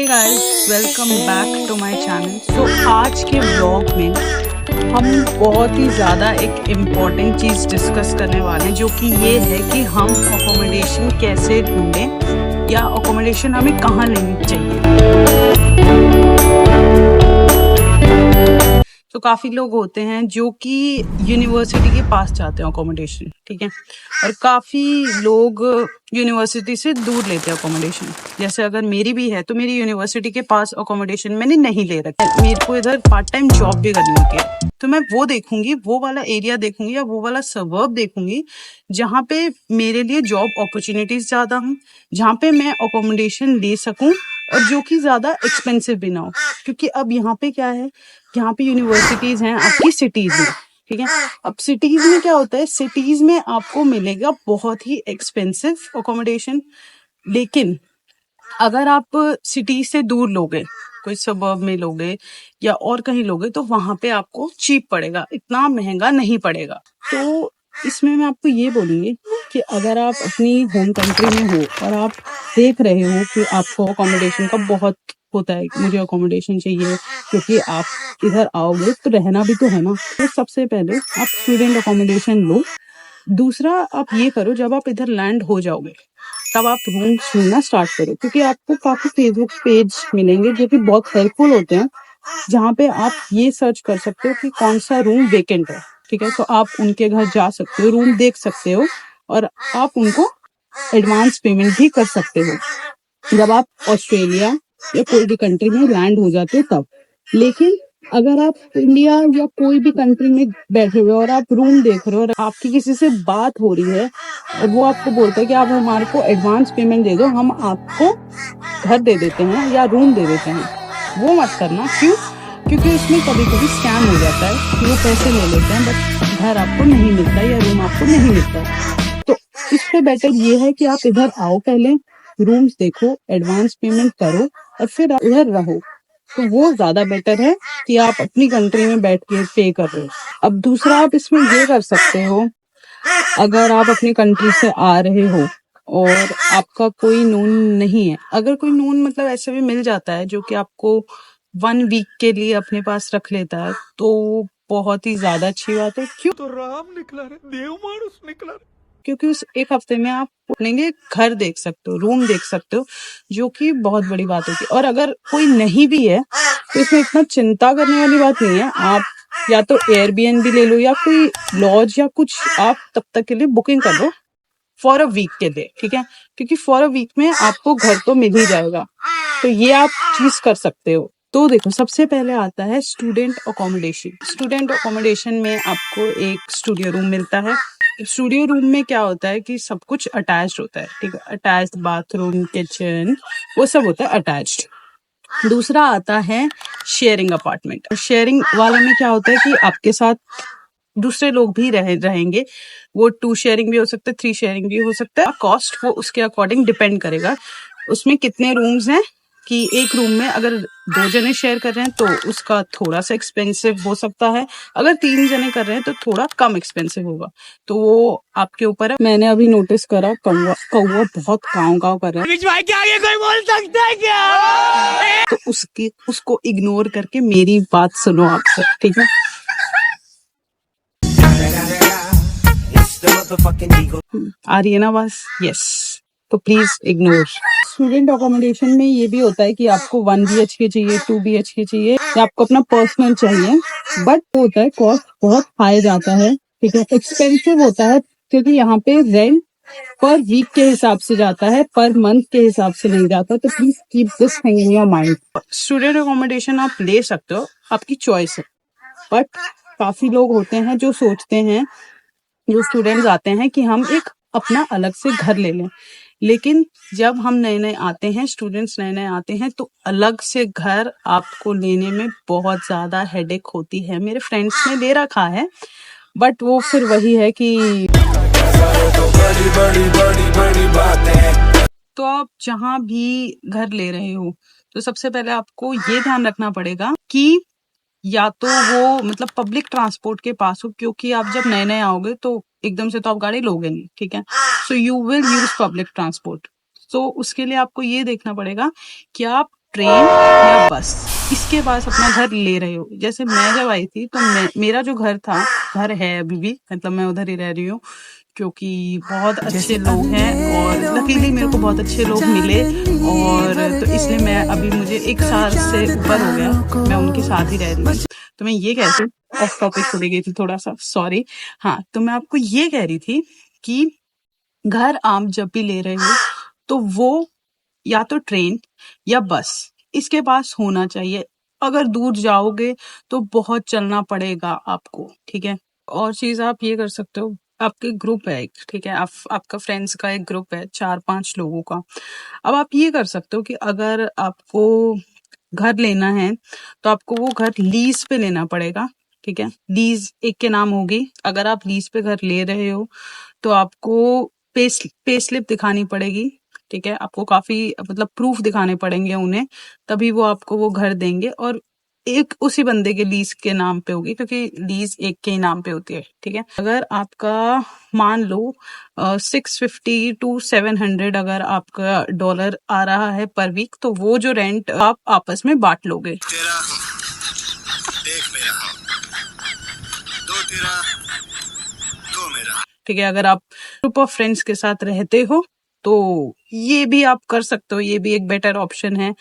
Hey guys, welcome back to my channel. आज के vlog में हम बहुत ही ज़्यादा एक इम्पॉर्टेंट चीज़ डिस्कस करने वाले हैं, जो कि ये है कि हम अकोमोडेशन कैसे ढूंढें या अकोमोडेशन हमें कहाँ लेनी चाहिए। तो काफ़ी लोग होते हैं जो कि यूनिवर्सिटी के पास चाहते हैं अकोमोडेशन, ठीक है, और काफ़ी लोग यूनिवर्सिटी से दूर लेते हैं अकोमोडेशन। जैसे अगर मेरी भी है तो मेरी यूनिवर्सिटी के पास अकोमोडेशन मैंने नहीं ले रखा है, मेरे को इधर पार्ट टाइम जॉब भी करनी होती है, तो मैं वो देखूंगी, वो वाला एरिया देखूंगी या वो वाला सबर्ब देखूंगी जहाँ पे मेरे लिए जॉब अपॉर्चुनिटीज ज़्यादा हों, जहाँ पे मैं अकोमोडेशन ले सकूं और जो कि ज़्यादा एक्सपेंसिव भी ना हो। क्योंकि अब यहाँ पे क्या है, यहाँ पे यूनिवर्सिटीज हैं आपकी सिटीज में, ठीक है। अब सिटीज में क्या होता है, सिटीज में आपको मिलेगा बहुत ही एक्सपेंसिव अकोमोडेशन, लेकिन अगर आप सिटी से दूर लोगे, कोई सबर्ब में लोगे या और कहीं लोगे, तो वहां पे आपको चीप पड़ेगा, इतना महंगा नहीं पड़ेगा। तो इसमें मैं आपको ये बोलूंगी कि अगर आप अपनी होम कंट्री में हो और आप देख रहे हो कि आपको अकोमोडेशन का बहुत होता है, मुझे अकोमोडेशन चाहिए क्योंकि आप इधर आओगे तो रहना भी तो है ना, तो सबसे पहले आप स्टूडेंट अकोमोडेशन लो। दूसरा आप ये करो, जब आप इधर लैंड हो जाओगे तब आप रूम ढूंढना स्टार्ट करो, क्योंकि आपको काफी फेसबुक पेज मिलेंगे जो कि बहुत हेल्पफुल होते हैं, जहाँ पे आप ये सर्च कर सकते हो कि कौन सा रूम वेकेंट है, ठीक है। तो आप उनके घर जा सकते हो, रूम देख सकते हो और आप उनको एडवांस पेमेंट भी कर सकते हो जब आप ऑस्ट्रेलिया या कोई भी कंट्री में लैंड हो जाते हो तब। लेकिन अगर आप इंडिया या कोई भी कंट्री में बैठे हुए और आप रूम देख रहे हो और आपकी किसी से बात हो रही है और वो आपको बोलता है कि आप हमारे को एडवांस पेमेंट दे दो, हम आपको घर दे देते हैं या रूम दे देते हैं, वो मत करना। क्यों? क्योंकि उसमें कभी कभी स्कैम हो जाता है कि वो पैसे ले लेते हैं बट घर आपको नहीं मिलता या रूम आपको नहीं मिलता। तो इससे बेटर ये है कि आप इधर आओ, पहले रूम्स देखो, एडवांस पेमेंट करो और फिर इधर रहो। तो वो ज्यादा बेटर है कि आप अपनी कंट्री में बैठ के पे कर रहे हो। अब दूसरा आप इसमें ये कर सकते हो, अगर आप अपनी कंट्री से आ रहे हो और आपका कोई नोन नहीं है, अगर कोई नोन मतलब ऐसे भी मिल जाता है जो कि आपको 1 वीक के लिए अपने पास रख लेता है, तो बहुत ही ज्यादा अच्छी बात है। क्यों? तो राम निकला रे, देव मानुस निकला रे। क्योंकि उस एक हफ्ते में आप लेंगे, घर देख सकते हो, रूम देख सकते हो, जो कि बहुत बड़ी बात होती है। और अगर कोई नहीं भी है तो इसमें इतना चिंता करने वाली बात नहीं है। आप या तो एयरबीएनबी ले लो या कोई लॉज या कुछ, आप तब तक के लिए बुकिंग कर लो फॉर अ वीक के लिए, ठीक है, क्योंकि फॉर अ वीक में आपको घर तो मिल ही जाएगा। तो ये आप चीज कर सकते हो। तो देखो, सबसे पहले आता है स्टूडेंट अकोमोडेशन। स्टूडेंट अकोमोडेशन में आपको एक स्टूडियो रूम मिलता है। स्टूडियो रूम में क्या होता है कि सब कुछ अटैच्ड होता है, ठीक है, अटैच्ड बाथरूम, किचन, वो सब होता है अटैच्ड। दूसरा आता है शेयरिंग अपार्टमेंट। शेयरिंग वाले में क्या होता है कि आपके साथ दूसरे लोग भी रहेंगे। वो 2 शेयरिंग भी हो सकता है, 3 शेयरिंग भी हो सकता है। कॉस्ट वो उसके अकॉर्डिंग डिपेंड करेगा उसमें कितने रूम्स हैं, कि एक रूम में अगर 2 जने शेयर कर रहे हैं तो उसका थोड़ा सा एक्सपेंसिव हो सकता है, अगर 3 जने कर रहे हैं तो थोड़ा कम एक्सपेंसिव होगा। तो वो आपके ऊपर है। मैंने अभी नोटिस करा कौवा बहुत काव काव कर रहा है, भाई क्या ये कोई बोल सकता है क्या? तो उसको इग्नोर करके मेरी बात सुनो आप सब, ठीक है। आ रही है ना बस? यस, तो प्लीज इग्नोर। स्टूडेंट अकोमोडेशन में ये भी होता है कि आपको 1 BHK चाहिए, 2 BHK चाहिए या आपको अपना पर्सनल चाहिए, बट होता है कॉस्ट बहुत हाई जाता है, ठीक है, एक्सपेंसिव होता है, क्योंकि यहाँ पे रेंट पर वीक के हिसाब से जाता है, पर मंथ के हिसाब से नहीं जाता। तो please keep this thing in your mind. Student accommodation आप ले सकते हो, आपकी चॉइस है, बट काफी लोग होते हैं जो सोचते हैं, जो स्टूडेंट्स आते हैं कि हम एक अपना अलग से घर ले लें, लेकिन जब हम नए नए आते हैं, स्टूडेंट्स नए नए आते हैं, तो अलग से घर आपको लेने में बहुत ज्यादा हेडेक होती है। मेरे फ्रेंड्स ने ले रखा है, बट वो फिर वही है कि तो आप जहाँ भी घर ले रहे हो, तो सबसे पहले आपको ये ध्यान रखना पड़ेगा कि या तो वो मतलब पब्लिक ट्रांसपोर्ट के पास हो, क्योंकि आप जब नए नए आओगे तो एकदम से तो आप गाड़ी लोगे नहीं, ठीक है। So you will use public transport. तो उसके लिए आपको ये देखना पड़ेगा कि आप ट्रेन या बस, इसके पास अपना घर ले रहे हो। जैसे मैं जब आई थी तो मेरा जो घर है अभी भी, मतलब मैं उधर ही रह रही हूँ क्योंकि बहुत अच्छे लोग हैं और लकीली मेरे को बहुत अच्छे लोग मिले, और तो इसलिए मैं अभी मुझे 1 साल से ऊपर हो गया मैं उनके साथ ही रह रही हूँ। तो मैं ये कह रही थी, ऑफ टॉपिक चली गई थी थोड़ा सा, सॉरी। हाँ, तो मैं आपको ये कह रही थी कि घर आप जब भी ले रहे हो तो वो या तो ट्रेन या बस इसके पास होना चाहिए। अगर दूर जाओगे तो बहुत चलना पड़ेगा आपको, ठीक है। और चीज आप ये कर सकते हो, आपके ग्रुप है एक, ठीक है, आपका फ्रेंड्स का एक ग्रुप है 4-5 लोगों का। अब आप ये कर सकते हो कि अगर आपको घर लेना है तो आपको वो घर लीज पे लेना पड़ेगा, ठीक है। लीज एक के नाम होगी। अगर आप लीज पे घर ले रहे हो तो आपको पे स्लिप दिखानी पड़ेगी, ठीक है। आपको काफी मतलब प्रूफ दिखाने पड़ेंगे उन्हें, तभी वो आपको वो घर देंगे। और एक उसी बंदे के लीज के नाम पे होगी क्योंकि लीज एक के ही नाम पे होती है, ठीक है। अगर आपका मान लो 650 to 700 अगर आपका डॉलर आ रहा है पर वीक, तो वो जो रेंट आप आपस में बांट लोगे। तेरा एक मेरा, दो तेरा, दो मेरा। ठीक है, अगर आप ग्रुप ऑफ फ्रेंड्स के साथ रहते हो तो ये भी आप कर सकते हो, ये भी एक बेटर ऑप्शन है।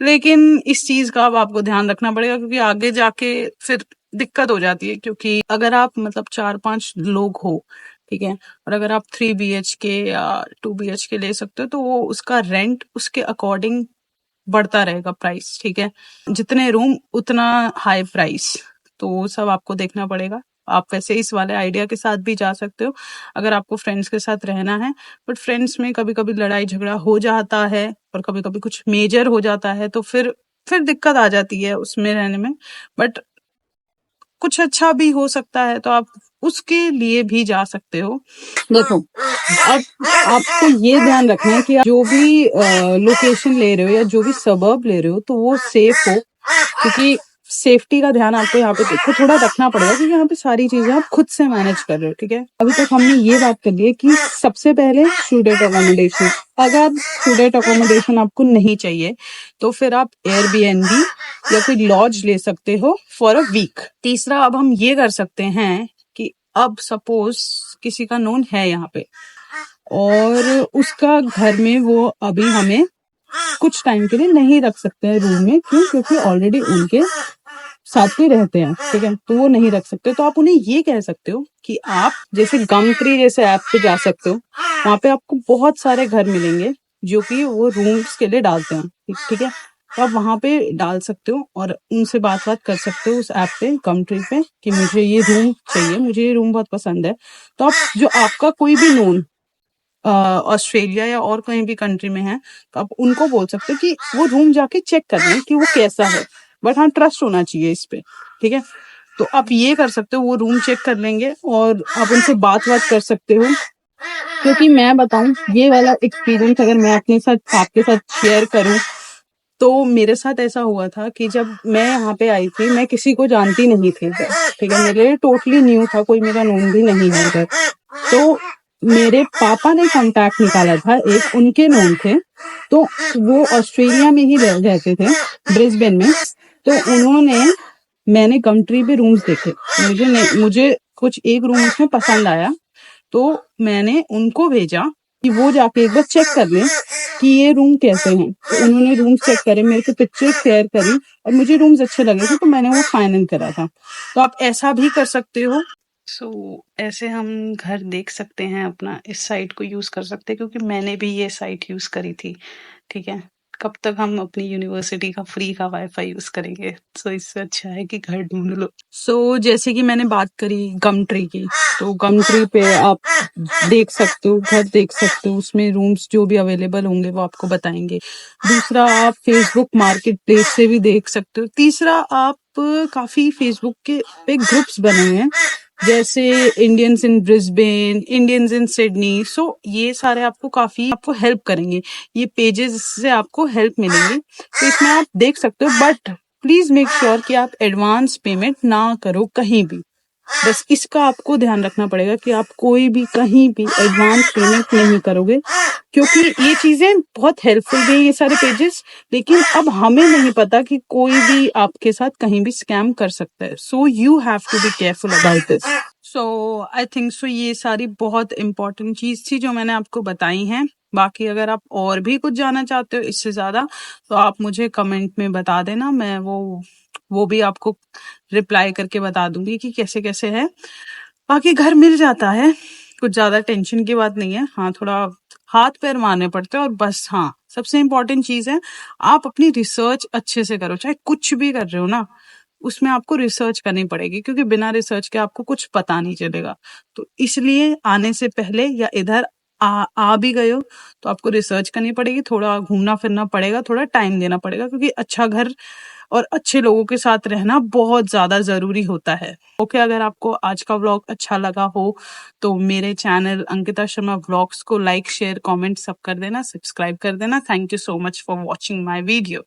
लेकिन इस चीज का अब आपको ध्यान रखना पड़ेगा क्योंकि आगे जाके फिर दिक्कत हो जाती है, क्योंकि अगर आप मतलब 4-5 लोग हो, ठीक है, और अगर आप 3 BHK या 2 BHK ले सकते हो तो वो उसका रेंट उसके अकॉर्डिंग बढ़ता रहेगा प्राइस, ठीक है। जितने रूम उतना हाई प्राइस, तो वो सब आपको देखना पड़ेगा। आप वैसे इस वाले आइडिया के साथ भी जा सकते हो अगर आपको फ्रेंड्स के साथ रहना है, बट फ्रेंड्स में कभी कभी लड़ाई झगड़ा हो जाता है और कभी कभी कुछ मेजर हो जाता है, तो फिर दिक्कत आ जाती है उसमें रहने में। बट कुछ अच्छा भी हो सकता है तो आप उसके लिए भी जा सकते हो। देखो, अब आपको ये ध्यान रखना है कि आप जो भी लोकेशन ले रहे हो या जो भी सबर्ब ले रहे हो तो वो सेफ हो, क्योंकि सेफ्टी का ध्यान आपको यहाँ पे देखो थोड़ा रखना पड़ेगा क्योंकि यहाँ पे सारी चीजें आप खुद से मैनेज कर रहे हो, ठीक है। अभी तक हमने ये बात कर ली है कि सबसे पहले स्टूडेंट अकोमोडेशन। अगर स्टूडेंट अकोमोडेशन आपको नहीं चाहिए तो फिर आप एयरबीएनबी या कोई लॉज ले सकते हो फॉर अ वीक। तीसरा, अब हम ये कर सकते हैं कि अब सपोज किसी का नोन है यहाँ पे और उसका घर में वो अभी हमें कुछ टाइम के लिए नहीं रख सकते हैं रूम में, क्यों? क्योंकि ऑलरेडी उनके साथ में रहते हैं, ठीक है, तो वो नहीं रख सकते। तो आप उन्हें ये कह सकते हो कि आप जैसे गमट्री जैसे ऐप पे जा सकते हो, वहां पे आपको बहुत सारे घर मिलेंगे जो कि वो रूम्स के लिए डालते हैं, ठीक है। तो आप वहां पे डाल सकते हो और उनसे बात कर सकते हो उस ऐप पे, गमट्री पे, कि मुझे ये रूम चाहिए, मुझे ये रूम बहुत पसंद है। तो आप जो आपका कोई भी नोन ऑस्ट्रेलिया या और कहीं भी कंट्री में है तो आप उनको बोल सकते हो कि वो रूम जाके चेक कर लें कि वो कैसा है, बट हाँ ट्रस्ट होना चाहिए इस पे, ठीक है। तो आप ये कर सकते हो, वो रूम चेक कर लेंगे और आप उनसे बात कर सकते हो। क्योंकि मैं बताऊं, ये वाला एक्सपीरियंस अगर मैं अपने साथ आपके साथ शेयर करूं तो मेरे साथ ऐसा हुआ था कि जब मैं यहाँ पे आई थी मैं किसी को जानती नहीं थी, ठीक है, मेरे लिए टोटली न्यू था, कोई मेरा नोन भी नहीं है इधर। तो मेरे पापा ने कांटेक्ट निकाला था, एक उनके नोन थे, तो वो ऑस्ट्रेलिया में ही रहते थे, ब्रिस्बेन में। तो मैंने गमट्री पे रूम्स देखे, मुझे कुछ एक रूम उसमें पसंद आया, तो मैंने उनको भेजा कि वो जाके एक बार चेक कर लें कि ये रूम कैसे हैं। तो उन्होंने रूम चेक करे, मेरे को पिक्चर शेयर करी और मुझे रूम्स अच्छे लगे थे, तो मैंने वो फाइनल करा था। तो आप ऐसा भी कर सकते हो। ऐसे हम घर देख सकते हैं, अपना इस साइट को यूज कर सकते हैं, क्योंकि मैंने भी ये साइट यूज करी थी, ठीक है। कब तक हम अपनी यूनिवर्सिटी का फ्री का वाईफाई यूज करेंगे, इससे अच्छा है कि घर ढूंढ लो। जैसे कि मैंने बात करी गमट्री की, तो गमट्री पे आप देख सकते हो, घर देख सकते हो, उसमें रूम्स जो भी अवेलेबल होंगे वो आपको बताएंगे। दूसरा, आप फेसबुक मार्केट प्लेस से भी देख सकते हो। तीसरा, आप काफी फेसबुक के पे ग्रुप्स बने हुए हैं, जैसे Indians in Brisbane, Indians in Sydney. ये सारे आपको हेल्प करेंगे, ये पेजेस से आपको हेल्प मिलेंगी, तो इसमें आप देख सकते हो। बट प्लीज मेक श्योर कि आप एडवांस पेमेंट ना करो कहीं भी, बस इसका आपको ध्यान रखना पड़ेगा कि आप कोई भी कहीं भी एडवांस पेमेंट नहीं करोगे, क्योंकि ये चीजें बहुत हेल्पफुल भी है ये सारे पेजेस, लेकिन अब हमें नहीं पता कि कोई भी आपके साथ कहीं भी स्कैम कर सकता है। So you have to be careful about this. So I think so ये सारी बहुत इंपॉर्टेंट चीज थी जो मैंने आपको बताई हैं। बाकी अगर आप और भी कुछ जानना चाहते हो इससे ज्यादा, तो आप मुझे कमेंट में बता देना, मैं वो भी आपको रिप्लाई करके बता दूंगी कि कैसे कैसे है। बाकी घर मिल जाता है, कुछ ज्यादा टेंशन की बात नहीं है। हाँ, थोड़ा हाथ पैर मारने पड़ते हैं और बस। हाँ, सबसे इम्पोर्टेंट चीज है आप अपनी रिसर्च अच्छे से करो। चाहे कुछ भी कर रहे हो ना, उसमें आपको रिसर्च करनी पड़ेगी, क्योंकि बिना रिसर्च के आपको कुछ पता नहीं चलेगा। तो इसलिए आने से पहले या इधर आ भी गए हो तो आपको रिसर्च करनी पड़ेगी, थोड़ा घूमना फिरना पड़ेगा, थोड़ा टाइम देना पड़ेगा, क्योंकि अच्छा घर और अच्छे लोगों के साथ रहना बहुत ज्यादा जरूरी होता है। ओके, अगर आपको आज का व्लॉग अच्छा लगा हो तो मेरे चैनल अंकिता शर्मा व्लॉग्स को लाइक शेयर कमेंट सब कर देना, सब्सक्राइब कर देना। Thank you so much for watching my video.